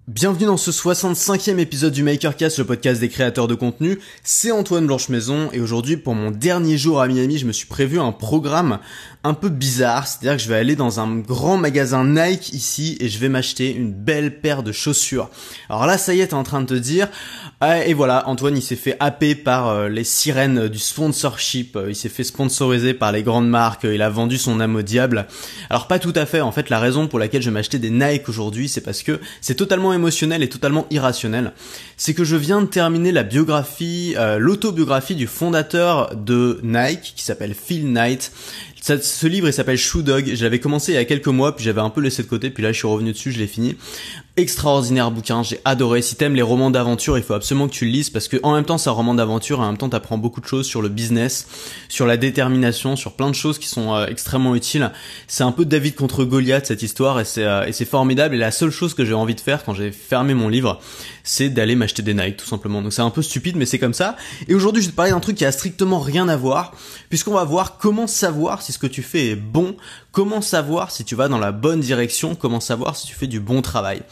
Bienvenue dans ce 65e épisode du MakerCast, le podcast des créateurs de contenu. C'est Antoine Blanche-Maison et aujourd'hui, pour mon dernier jour à Miami, je me suis prévu un programme un peu bizarre. C'est-à-dire que je vais aller dans un grand magasin Nike ici et je vais m'acheter une belle paire de chaussures. Alors là, ça y est, t'es en train de te dire, et voilà, Antoine, il s'est fait happer par les sirènes du sponsorship. Il s'est fait sponsoriser par les grandes marques. Il a vendu son âme au diable. Alors pas tout à fait. En fait, la raison pour laquelle je vais m'acheter des Nike aujourd'hui, c'est parce que c'est totalement émotionnel et totalement irrationnel. C'est que je viens de terminer la biographie, l'autobiographie du fondateur de Nike, qui s'appelle Phil Knight. Ce livre, il s'appelle Shoe Dog. Je l'avais commencé il y a quelques mois, puis j'avais un peu laissé de côté, puis là je suis revenu dessus, je l'ai fini. Extraordinaire bouquin, j'ai adoré. Si t'aimes les romans d'aventure, il faut absolument que tu le lises parce que en même temps c'est un roman d'aventure et en même temps t'apprends beaucoup de choses sur le business, sur la détermination, sur plein de choses qui sont extrêmement utiles. C'est un peu David contre Goliath cette histoire et c'est formidable. Et la seule chose que j'ai envie de faire quand j'ai fermé mon livre, c'est d'aller m'acheter des Nike tout simplement. Donc c'est un peu stupide mais c'est comme ça. Et aujourd'hui je vais te parler d'un truc qui a strictement rien à voir, puisqu'on va voir comment savoir si ce que tu fais est bon, comment savoir si tu vas dans la bonne direction, comment savoir si tu fais du bon travail.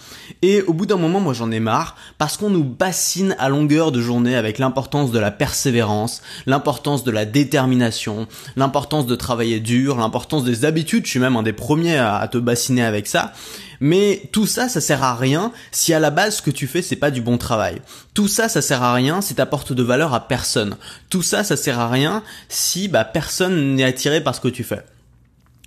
Et au bout d'un moment, moi j'en ai marre, parce qu'on nous bassine à longueur de journée avec l'importance de la persévérance, l'importance de la détermination, l'importance de travailler dur, l'importance des habitudes. Je suis même un des premiers à te bassiner avec ça. Mais tout ça, ça sert à rien si à la base ce que tu fais c'est pas du bon travail. Tout ça, ça sert à rien si t'apportes de valeur à personne. Tout ça, ça sert à rien si personne n'est attiré par ce que tu fais.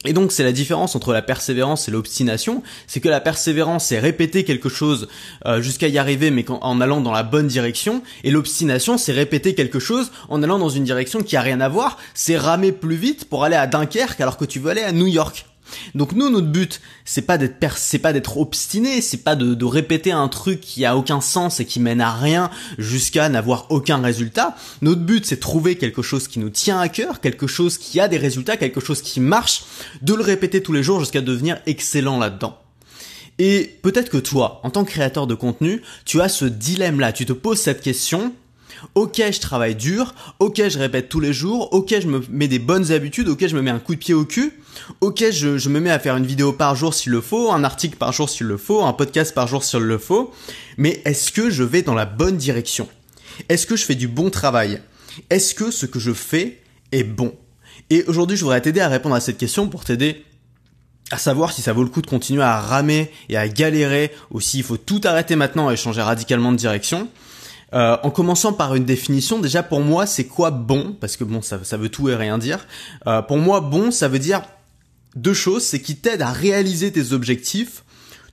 Et donc c'est la différence entre la persévérance et l'obstination, c'est que la persévérance c'est répéter quelque chose jusqu'à y arriver mais en allant dans la bonne direction, et l'obstination c'est répéter quelque chose en allant dans une direction qui a rien à voir, c'est ramer plus vite pour aller à Dunkerque alors que tu veux aller à New York. Donc nous, notre but, c'est pas d'être obstiné, c'est pas de répéter un truc qui a aucun sens et qui mène à rien jusqu'à n'avoir aucun résultat. Notre but, c'est de trouver quelque chose qui nous tient à cœur, quelque chose qui a des résultats, quelque chose qui marche, de le répéter tous les jours jusqu'à devenir excellent là-dedans. Et peut-être que toi, en tant que créateur de contenu, tu as ce dilemme-là, tu te poses cette question. Ok, je travaille dur, ok, je répète tous les jours, ok, je me mets des bonnes habitudes, ok, je me mets un coup de pied au cul, ok, je me mets à faire une vidéo par jour s'il le faut, un article par jour s'il le faut, un podcast par jour s'il le faut, mais est-ce que je vais dans la bonne direction? Est-ce que je fais du bon travail? Est-ce que ce que je fais est bon? Et aujourd'hui, je voudrais t'aider à répondre à cette question pour t'aider à savoir si ça vaut le coup de continuer à ramer et à galérer, ou s'il faut tout arrêter maintenant et changer radicalement de direction. En commençant par une définition, déjà pour moi c'est quoi bon? Parce que bon, ça veut tout et rien dire. Pour moi bon, ça veut dire deux choses, c'est qui t'aide à réaliser tes objectifs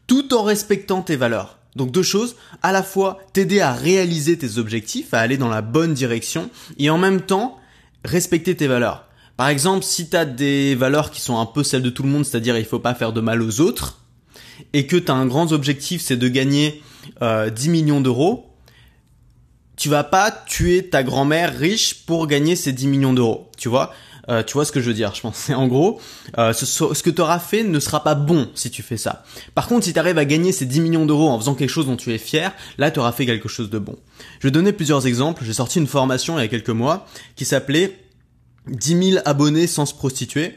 tout en respectant tes valeurs. Donc deux choses, à la fois t'aider à réaliser tes objectifs, à aller dans la bonne direction, et en même temps respecter tes valeurs. Par exemple, si t'as des valeurs qui sont un peu celles de tout le monde, c'est-à-dire il faut pas faire de mal aux autres, et que t'as un grand objectif, c'est de gagner 10 millions d'euros, tu vas pas tuer ta grand-mère riche pour gagner ces 10 millions d'euros, tu vois ce que je veux dire, je pense. En gros, ce que tu auras fait ne sera pas bon si tu fais ça. Par contre, si tu arrives à gagner ces 10 millions d'euros en faisant quelque chose dont tu es fier, là tu auras fait quelque chose de bon. Je vais donner plusieurs exemples. J'ai sorti une formation il y a quelques mois qui s'appelait 10 000 abonnés sans se prostituer.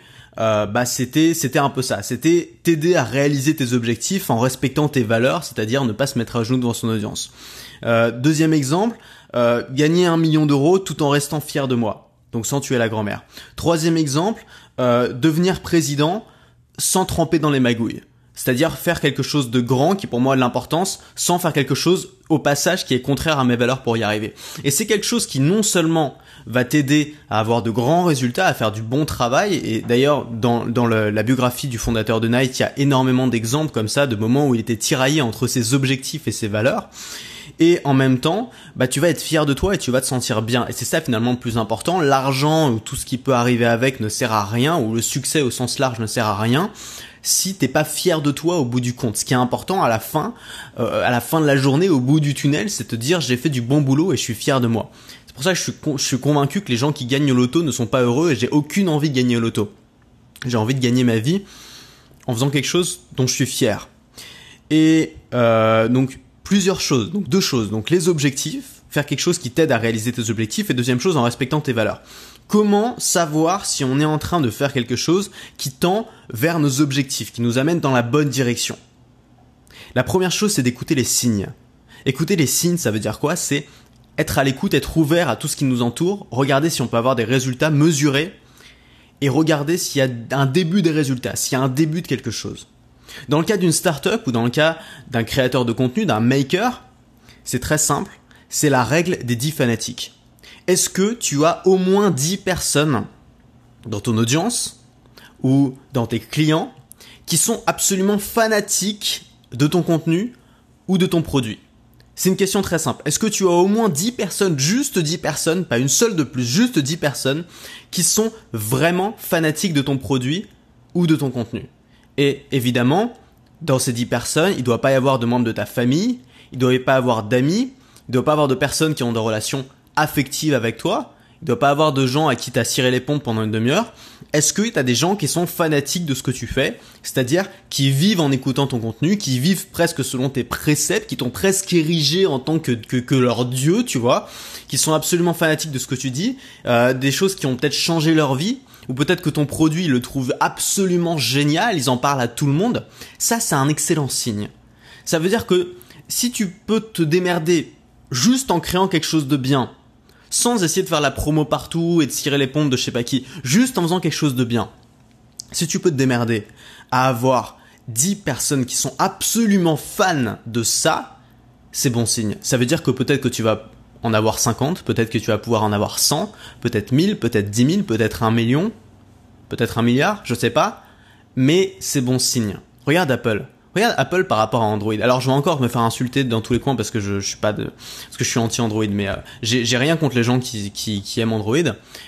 C'était un peu ça. C'était t'aider à réaliser tes objectifs en respectant tes valeurs, c'est-à-dire ne pas se mettre à genoux devant son audience. Deuxième exemple, gagner 1 million d'euros tout en restant fier de moi, donc sans tuer la grand-mère. Troisième exemple, devenir président sans tremper dans les magouilles. C'est-à-dire faire quelque chose de grand qui pour moi a de l'importance sans faire quelque chose au passage qui est contraire à mes valeurs pour y arriver. Et c'est quelque chose qui non seulement va t'aider à avoir de grands résultats, à faire du bon travail, et d'ailleurs dans la biographie du fondateur de Nike, il y a énormément d'exemples comme ça, de moments où il était tiraillé entre ses objectifs et ses valeurs. Et en même temps, tu vas être fier de toi et tu vas te sentir bien. Et c'est ça finalement le plus important. L'argent ou tout ce qui peut arriver avec ne sert à rien, ou le succès au sens large ne sert à rien si t'es pas fier de toi au bout du compte. Ce qui est important à la fin de la journée, au bout du tunnel, c'est te dire j'ai fait du bon boulot et je suis fier de moi. C'est pour ça que je suis convaincu que les gens qui gagnent au loto ne sont pas heureux, et j'ai aucune envie de gagner au loto. J'ai envie de gagner ma vie en faisant quelque chose dont je suis fier. Et donc plusieurs choses, donc deux choses, donc les objectifs, faire quelque chose qui t'aide à réaliser tes objectifs, et deuxième chose, en respectant tes valeurs. Comment savoir si on est en train de faire quelque chose qui tend vers nos objectifs, qui nous amène dans la bonne direction? La première chose, c'est d'écouter les signes. Écouter les signes, ça veut dire quoi? C'est être à l'écoute, être ouvert à tout ce qui nous entoure, regarder si on peut avoir des résultats mesurés et regarder s'il y a un début des résultats, s'il y a un début de quelque chose. Dans le cas d'une startup ou dans le cas d'un créateur de contenu, d'un maker, c'est très simple, c'est la règle des 10 fanatiques. Est-ce que tu as au moins 10 personnes dans ton audience ou dans tes clients qui sont absolument fanatiques de ton contenu ou de ton produit? C'est une question très simple. Est-ce que tu as au moins 10 personnes, juste 10 personnes, pas une seule de plus, juste 10 personnes qui sont vraiment fanatiques de ton produit ou de ton contenu? Et évidemment, dans ces 10 personnes, il ne doit pas y avoir de membres de ta famille, il ne doit pas y avoir d'amis, il ne doit pas y avoir de personnes qui ont des relations affectives avec toi, il ne doit pas y avoir de gens à qui tu as ciré les pompes pendant une demi-heure. Est-ce que tu as des gens qui sont fanatiques de ce que tu fais, c'est-à-dire qui vivent en écoutant ton contenu, qui vivent presque selon tes préceptes, qui t'ont presque érigé en tant que leur dieu, tu vois, qui sont absolument fanatiques de ce que tu dis, des choses qui ont peut-être changé leur vie, ou peut-être que ton produit ils le trouvent absolument génial, ils en parlent à tout le monde. Ça, c'est un excellent signe. Ça veut dire que si tu peux te démerder juste en créant quelque chose de bien, sans essayer de faire la promo partout et de cirer les pompes de je sais pas qui, juste en faisant quelque chose de bien. Si tu peux te démerder à avoir 10 personnes qui sont absolument fans de ça, c'est bon signe. Ça veut dire que peut-être que tu vas en avoir 50, peut-être que tu vas pouvoir en avoir 100, peut-être 1000, peut-être 10 000, peut-être 1 million, peut-être 1 milliard, je sais pas, mais c'est bon signe. Regarde Apple. Regarde Apple par rapport à Android. Alors je vais encore me faire insulter dans tous les coins parce que je suis pas parce que je suis anti-Android, mais j'ai rien contre les gens qui aiment Android,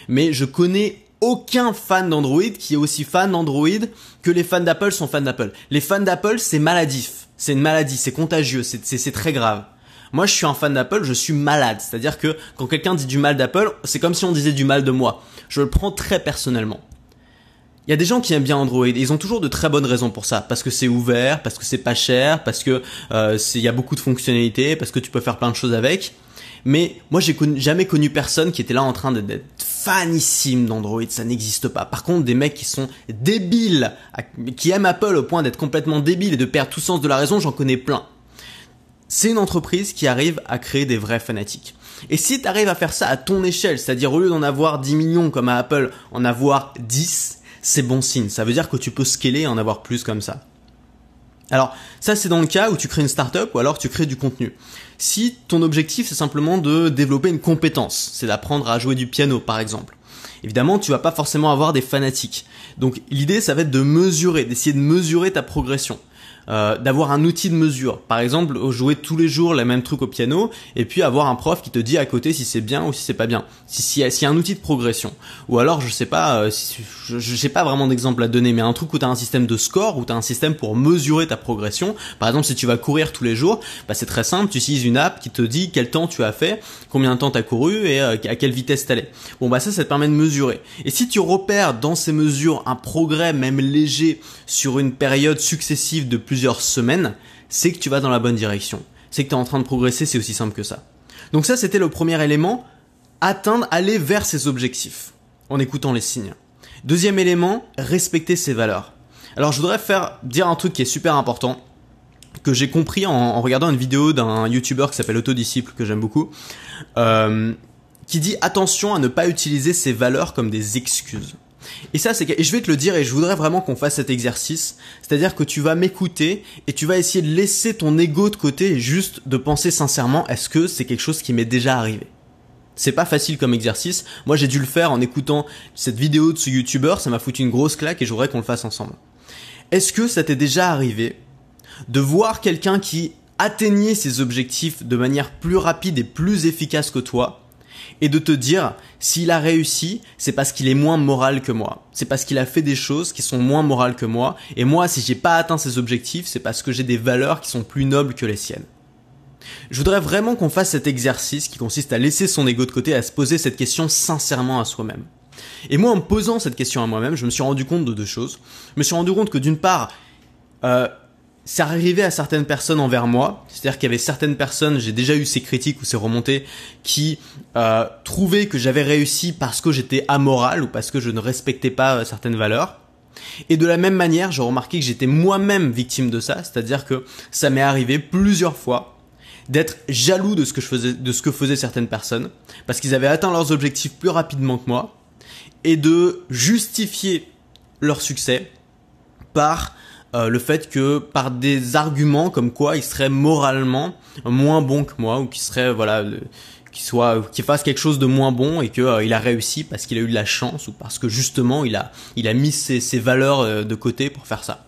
mais je connais aucun fan d'Android qui est aussi fan d'Android que les fans d'Apple sont fans d'Apple. Les fans d'Apple, c'est maladif, c'est une maladie, c'est contagieux, c'est très grave. Moi, je suis un fan d'Apple, je suis malade. C'est-à-dire que quand quelqu'un dit du mal d'Apple, c'est comme si on disait du mal de moi. Je le prends très personnellement. Il y a des gens qui aiment bien Android et ils ont toujours de très bonnes raisons pour ça. Parce que c'est ouvert, parce que c'est pas cher, parce que il y a beaucoup de fonctionnalités, parce que tu peux faire plein de choses avec. Mais moi, j'ai jamais connu personne qui était là en train d'être fanissime d'Android. Ça n'existe pas. Par contre, des mecs qui sont débiles, qui aiment Apple au point d'être complètement débiles et de perdre tout sens de la raison, j'en connais plein. C'est une entreprise qui arrive à créer des vrais fanatiques. Et si tu arrives à faire ça à ton échelle, c'est-à-dire au lieu d'en avoir 10 millions comme à Apple, en avoir 10, c'est bon signe. Ça veut dire que tu peux scaler et en avoir plus comme ça. Alors, ça c'est dans le cas où tu crées une startup ou alors tu crées du contenu. Si ton objectif c'est simplement de développer une compétence, c'est d'apprendre à jouer du piano par exemple, évidemment tu vas pas forcément avoir des fanatiques. Donc l'idée ça va être de mesurer, d'essayer de mesurer ta progression. D'avoir un outil de mesure. Par exemple, jouer tous les jours le même truc au piano et puis avoir un prof qui te dit à côté si c'est bien ou si c'est pas bien. S'il y a un outil de progression. Ou alors, je sais pas, je sais pas vraiment d'exemple à donner, mais un truc où tu as un système de score, où tu as un système pour mesurer ta progression. Par exemple, si tu vas courir tous les jours, bah c'est très simple, tu utilises une app qui te dit quel temps tu as fait, combien de temps tu as couru et à quelle vitesse tu allais. Bon, bah ça te permet de mesurer. Et si tu repères dans ces mesures un progrès même léger sur une période successive de plusieurs semaines, c'est que tu vas dans la bonne direction. C'est que tu es en train de progresser, c'est aussi simple que ça. Donc ça, c'était le premier élément, aller vers ses objectifs, en écoutant les signes. Deuxième élément, respecter ses valeurs. Alors je voudrais dire un truc qui est super important, que j'ai compris en regardant une vidéo d'un YouTuber qui s'appelle Autodisciple, que j'aime beaucoup, qui dit attention à ne pas utiliser ses valeurs comme des excuses. Et ça, et je vais te le dire et je voudrais vraiment qu'on fasse cet exercice, c'est-à-dire que tu vas m'écouter et tu vas essayer de laisser ton ego de côté et juste de penser sincèrement, est-ce que c'est quelque chose qui m'est déjà arrivé? C'est pas facile comme exercice. Moi, j'ai dû le faire en écoutant cette vidéo de ce YouTuber, ça m'a foutu une grosse claque et je voudrais qu'on le fasse ensemble. Est-ce que ça t'est déjà arrivé de voir quelqu'un qui atteignait ses objectifs de manière plus rapide et plus efficace que toi? Et de te dire, s'il a réussi, c'est parce qu'il est moins moral que moi. C'est parce qu'il a fait des choses qui sont moins morales que moi. Et moi, si j'ai pas atteint ses objectifs, c'est parce que j'ai des valeurs qui sont plus nobles que les siennes. Je voudrais vraiment qu'on fasse cet exercice qui consiste à laisser son ego de côté, à se poser cette question sincèrement à soi-même. Et moi, en me posant cette question à moi-même, je me suis rendu compte de deux choses. Je me suis rendu compte que d'une part, c'est arrivé à certaines personnes envers moi, c'est-à-dire qu'il y avait certaines personnes, j'ai déjà eu ces critiques ou ces remontées qui trouvaient que j'avais réussi parce que j'étais amoral ou parce que je ne respectais pas certaines valeurs. Et de la même manière, j'ai remarqué que j'étais moi-même victime de ça, c'est-à-dire que ça m'est arrivé plusieurs fois d'être jaloux de ce que faisaient certaines personnes, parce qu'ils avaient atteint leurs objectifs plus rapidement que moi, et de justifier leur succès par le fait que par des arguments comme quoi ils seraient moralement moins bons que moi, ou qu'ils seraient qu'il fasse quelque chose de moins bon et que il a réussi parce qu'il a eu de la chance, ou parce que justement il a mis ses valeurs de côté pour faire ça.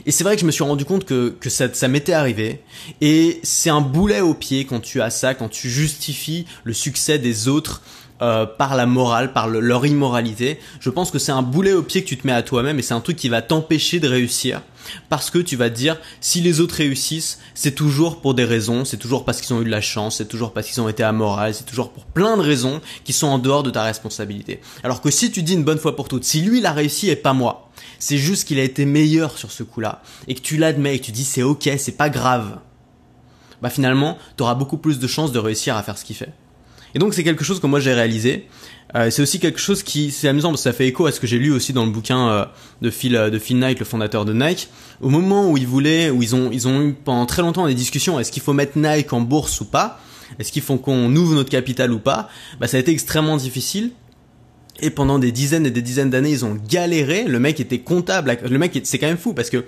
Et c'est vrai que je me suis rendu compte que ça m'était arrivé, et c'est un boulet au pied quand tu as ça, quand tu justifies le succès des autres par la morale, par leur immoralité. Je pense que c'est un boulet au pied que tu te mets à toi-même, et c'est un truc qui va t'empêcher de réussir, parce que tu vas te dire, si les autres réussissent, c'est toujours pour des raisons, c'est toujours parce qu'ils ont eu de la chance, c'est toujours parce qu'ils ont été amoraux, c'est toujours pour plein de raisons qui sont en dehors de ta responsabilité. Alors que si tu dis une bonne fois pour toutes, si lui il a réussi et pas moi, c'est juste qu'il a été meilleur sur ce coup-là, et que tu l'admets et que tu dis c'est ok, c'est pas grave, bah finalement t'auras beaucoup plus de chances de réussir à faire ce qu'il fait. Et donc c'est quelque chose que moi j'ai réalisé. C'est aussi quelque chose c'est amusant parce que ça fait écho à ce que j'ai lu aussi dans le bouquin de Phil Knight, le fondateur de Nike. Au moment où ils ont eu pendant très longtemps des discussions, est-ce qu'il faut mettre Nike en bourse ou pas, est-ce qu'il faut qu'on ouvre notre capital ou pas, bah ça a été extrêmement difficile. Et pendant des dizaines et des dizaines d'années, ils ont galéré. Le mec était comptable. C'est quand même fou parce que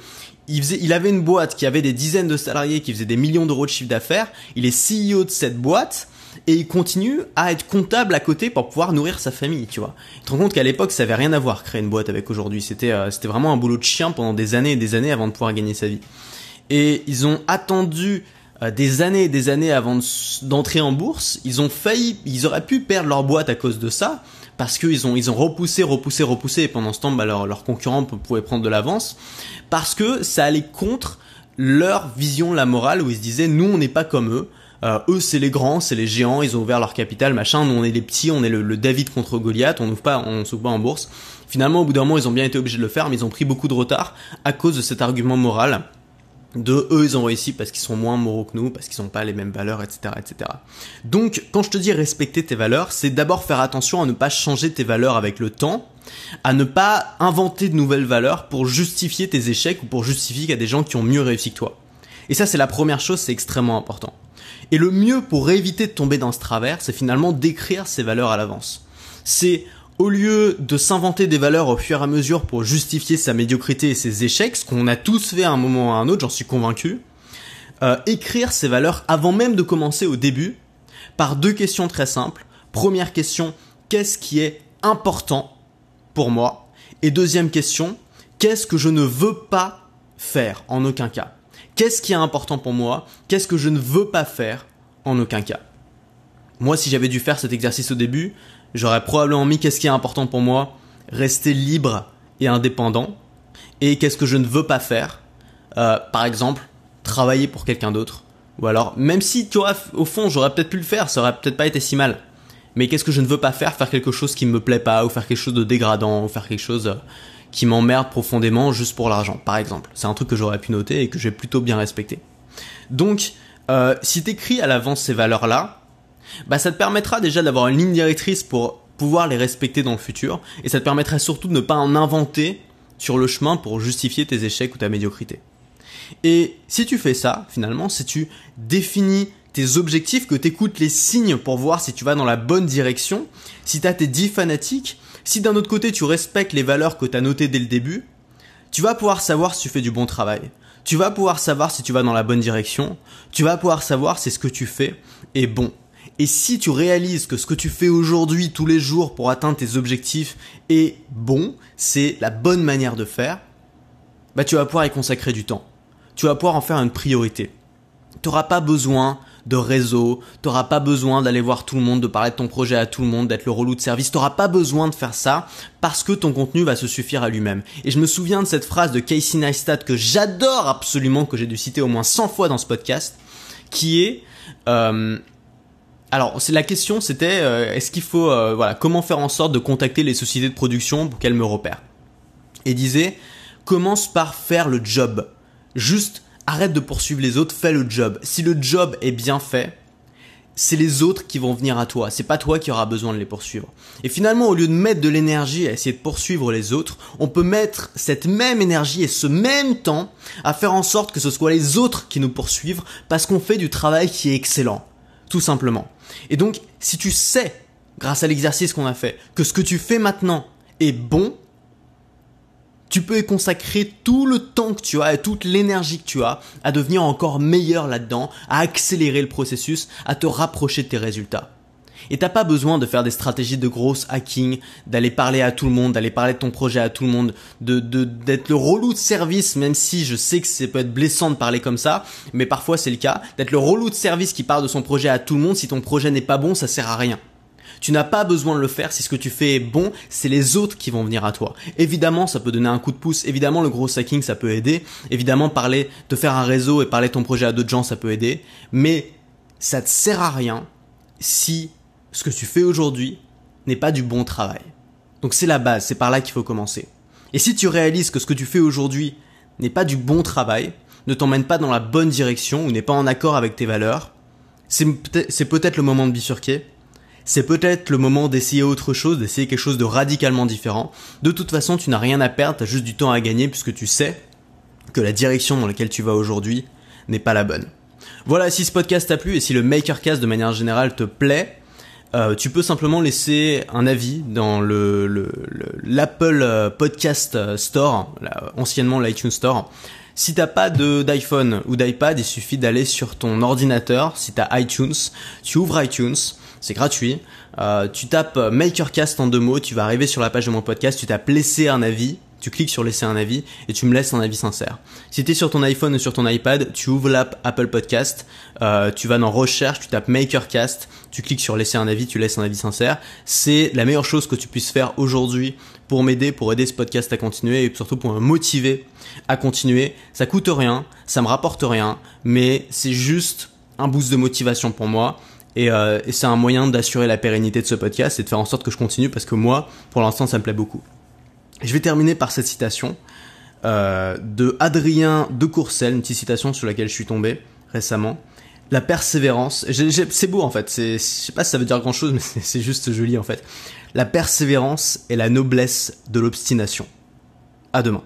il avait une boîte qui avait des dizaines de salariés, qui faisait des millions d'euros de chiffre d'affaires. Il est CEO de cette boîte. Et il continue à être comptable à côté pour pouvoir nourrir sa famille, tu vois. Tu te rends compte qu'à l'époque, ça avait rien à voir, créer une boîte avec aujourd'hui. C'était vraiment un boulot de chien pendant des années et des années avant de pouvoir gagner sa vie. Et ils ont attendu des années et des années avant d'entrer en bourse. Ils auraient pu perdre leur boîte à cause de ça, parce qu'ils ont repoussé, et pendant ce temps, bah, leurs concurrents pouvaient prendre de l'avance, parce que ça allait contre leur vision, la morale, où ils se disaient, nous, on n'est pas comme eux. Eux c'est les grands, c'est les géants, ils ont ouvert leur capital, machin, nous on est les petits, on est le David contre Goliath, on s'ouvre pas en bourse. Finalement au bout d'un moment ils ont bien été obligés de le faire, mais ils ont pris beaucoup de retard à cause de cet argument moral de eux ils ont réussi parce qu'ils sont moins moraux que nous, parce qu'ils n'ont pas les mêmes valeurs, etc., etc. Donc quand je te dis respecter tes valeurs, c'est d'abord faire attention à ne pas changer tes valeurs avec le temps, à ne pas inventer de nouvelles valeurs pour justifier tes échecs ou pour justifier qu'il y a des gens qui ont mieux réussi que toi. Et ça c'est la première chose, c'est extrêmement important. Et le mieux pour éviter de tomber dans ce travers, c'est finalement d'écrire ses valeurs à l'avance. C'est, au lieu de s'inventer des valeurs au fur et à mesure pour justifier sa médiocrité et ses échecs, ce qu'on a tous fait à un moment ou à un autre, j'en suis convaincu, écrire ses valeurs avant même de commencer au début, par 2 questions très simples. Première question, qu'est-ce qui est important pour moi? Et deuxième question, qu'est-ce que je ne veux pas faire en aucun cas? Qu'est-ce qui est important pour moi? Qu'est-ce que je ne veux pas faire en aucun cas? Moi, si j'avais dû faire cet exercice au début, j'aurais probablement mis qu'est-ce qui est important pour moi? Rester libre et indépendant. Et qu'est-ce que je ne veux pas faire? Par exemple, travailler pour quelqu'un d'autre. Ou alors, même si tu aurais, au fond, j'aurais peut-être pu le faire, ça aurait peut-être pas été si mal. Mais qu'est-ce que je ne veux pas faire? Faire quelque chose qui me plaît pas, ou faire quelque chose de dégradant, ou faire quelque chose qui m'emmerde profondément juste pour l'argent, par exemple. C'est un truc que j'aurais pu noter et que j'ai plutôt bien respecté. Donc, si t'écris à l'avance ces valeurs-là, bah ça te permettra déjà d'avoir une ligne directrice pour pouvoir les respecter dans le futur, et ça te permettra surtout de ne pas en inventer sur le chemin pour justifier tes échecs ou ta médiocrité. Et si tu fais ça, finalement, si tu définis tes objectifs, que tu écoutes les signes pour voir si tu vas dans la bonne direction, si tu as tes 10 fanatiques, si d'un autre côté tu respectes les valeurs que tu as notées dès le début, tu vas pouvoir savoir si tu fais du bon travail. Tu vas pouvoir savoir si tu vas dans la bonne direction. Tu vas pouvoir savoir si ce que tu fais est bon. Et si tu réalises que ce que tu fais aujourd'hui, tous les jours, pour atteindre tes objectifs est bon, c'est la bonne manière de faire, bah tu vas pouvoir y consacrer du temps. Tu vas pouvoir en faire une priorité. Tu n'auras pas besoin de réseau, tu n'auras pas besoin d'aller voir tout le monde, de parler de ton projet à tout le monde, d'être le relou de service. Tu n'auras pas besoin de faire ça parce que ton contenu va se suffire à lui-même. Et je me souviens de cette phrase de Casey Neistat que j'adore absolument, que j'ai dû citer au moins 100 fois dans ce podcast, qui est... Alors, la question c'était, est-ce qu'il faut... comment faire en sorte de contacter les sociétés de production pour qu'elles me repèrent? Et disait, commence par faire le job. Juste... arrête de poursuivre les autres, fais le job. Si le job est bien fait, c'est les autres qui vont venir à toi. C'est pas toi qui auras besoin de les poursuivre. Et finalement, au lieu de mettre de l'énergie à essayer de poursuivre les autres, on peut mettre cette même énergie et ce même temps à faire en sorte que ce soit les autres qui nous poursuivent parce qu'on fait du travail qui est excellent. Tout simplement. Et donc, si tu sais, grâce à l'exercice qu'on a fait, que ce que tu fais maintenant est bon, tu peux y consacrer tout le temps que tu as et toute l'énergie que tu as à devenir encore meilleur là-dedans, à accélérer le processus, à te rapprocher de tes résultats. Et t'as pas besoin de faire des stratégies de grosse hacking, d'aller parler à tout le monde, d'aller parler de ton projet à tout le monde, d'être le relou de service, même si je sais que ça peut être blessant de parler comme ça, mais parfois c'est le cas, d'être le relou de service qui parle de son projet à tout le monde. Si ton projet n'est pas bon, ça sert à rien. Tu n'as pas besoin de le faire. Si ce que tu fais est bon, c'est les autres qui vont venir à toi. Évidemment, ça peut donner un coup de pouce. Évidemment, le gros hacking, ça peut aider. Évidemment, te faire un réseau et parler de ton projet à d'autres gens, ça peut aider. Mais ça te sert à rien si ce que tu fais aujourd'hui n'est pas du bon travail. Donc c'est la base, c'est par là qu'il faut commencer. Et si tu réalises que ce que tu fais aujourd'hui n'est pas du bon travail, ne t'emmène pas dans la bonne direction ou n'est pas en accord avec tes valeurs, c'est peut-être le moment de bifurquer. C'est peut-être le moment d'essayer autre chose, d'essayer quelque chose de radicalement différent. De toute façon, tu n'as rien à perdre, tu as juste du temps à gagner puisque tu sais que la direction dans laquelle tu vas aujourd'hui n'est pas la bonne. Voilà, si ce podcast t'a plu et si le Makercast de manière générale te plaît, tu peux simplement laisser un avis dans l'Apple Podcast Store, anciennement l'iTunes Store. Si t'as pas d'iPhone ou d'iPad, il suffit d'aller sur ton ordinateur. Si t'as iTunes, tu ouvres iTunes, c'est gratuit. Tu tapes Makercast en 2 mots, tu vas arriver sur la page de mon podcast, tu tapes laisser un avis, tu cliques sur laisser un avis et tu me laisses un avis sincère. Si t'es sur ton iPhone ou sur ton iPad, tu ouvres l'app Apple Podcast, tu vas dans recherche, tu tapes Makercast, tu cliques sur laisser un avis, tu laisses un avis sincère. C'est la meilleure chose que tu puisses faire aujourd'hui pour m'aider, pour aider ce podcast à continuer et surtout pour me motiver à continuer. Ça coûte rien, ça me rapporte rien, mais c'est juste un boost de motivation pour moi. Et c'est un moyen d'assurer la pérennité de ce podcast et de faire en sorte que je continue parce que moi, pour l'instant, ça me plaît beaucoup. Je vais terminer par cette citation de Adrien de Courcelles, une petite citation sur laquelle je suis tombé récemment. La persévérance, c'est beau en fait, je sais pas si ça veut dire grand chose, mais c'est juste joli en fait. La persévérance est la noblesse de l'obstination. À demain.